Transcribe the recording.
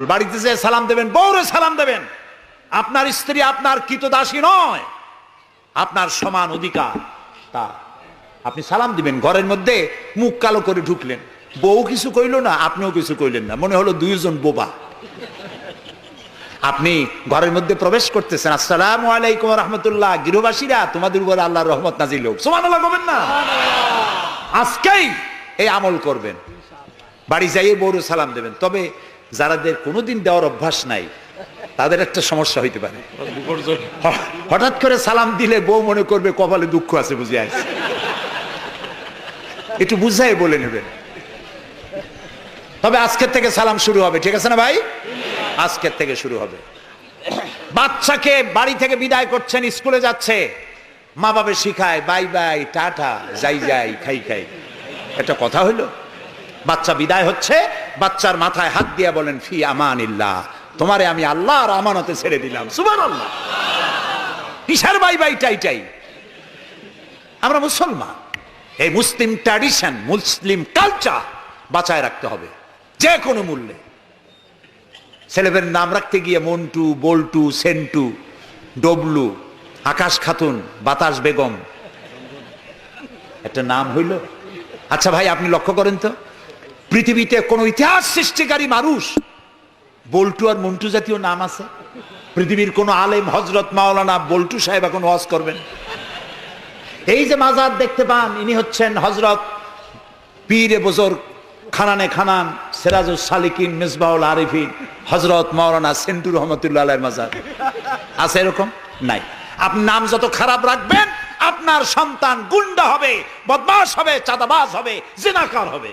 বাড়িতে যে সালাম দেবেন, বউরে সালাম দেবেন। আপনার স্ত্রী আপনার কৃতদাসী নয়, আপনার সমান অধিকার। তা আপনি সালাম দিবেন। ঘরের মধ্যে মুখ কালো করে ঢুকলেন, বউ কিছু কইল না, আপনিও কিছু কইলেন না, মনে হলো দুইজন বোবা। আপনি ঘরের মধ্যে প্রবেশ করতেছেন, আসসালামু আলাইকুম রাহমাতুল্লাহ, গৃহবাসীরা তোমাদের উপর আল্লাহর রহমত নাজিল হোক, সুবহানাল্লাহ বলবেন না? আজকেই এই আমল করবেন, বাড়ি যাইয়ে বউরে সালাম দেবেন। তবে যারাদের কোনোদিন দেওয়ার অভ্যাস নাই তাদের একটা সমস্যা হইতে পারে। হঠাৎ করে সালাম দিলে বউ মনে করবে কপালে দুঃখ আছে বুঝে আছে, একটু বুঝাই বলে নেবেন। তবে আজকের থেকে সালাম শুরু হবে, ঠিক আছে না ভাই? আজকের থেকে শুরু হবে। বাচ্চাকে বাড়ি থেকে বিদায় করছেন, স্কুলে যাচ্ছে, মা বাবা শিখায় বাই বাই, টাটা, যাই যাই, খাই খাই। এটা কথা হইল? বাচ্চা বিদায় হচ্ছে, বাচ্চার মাথায় হাত দিয়ে বলেন ফি আমানিল্লাহ, তোমারে আমি আল্লাহর আমানতে ছেড়ে দিলাম। সুবহানাল্লাহ। কিসের বাই বাই টাই টাই? আমরা মুসলমান, এই মুসলিম ট্র্যাডিশন, মুসলিম কালচার বাঁচায় রাখতে হবে যে কোনো মূল্যে। ছেলেদের নাম রাখতে গিয়ে মন্টু, বল্টু, সেন্টু, ডবলু, আকাশ খাতুন, বাতাস বেগম, একটা নাম হইল? আচ্ছা ভাই, আপনি লক্ষ্য করেন তো, পৃথিবীতে কোন ইতিহাস সৃষ্টিকারী মানুষ বল্টু আর মন্টু জাতীয় নাম আছে? পৃথিবীর কোন আলেম, হজরত মাওলানা বল্টু সাহেব এখন ওয়াজ করবেন? এই যে মাজার দেখতে পান, ইনি হচ্ছেন হজরত পীরে বুজুর্গ খানানে খানান সিরাজুস সালিকিন মিসবাহুল আরিফিন হজরত মাওলানা সেন্টু রহমতুল্লাহ আলাইহির মাজার আছে? এরকম নাই। আপনি নাম যত খারাপ রাখবেন, আপনার সন্তান গুন্ডা হবে, বদমাশ হবে, চাঁদাবাজ হবে, জিনাকার হবে।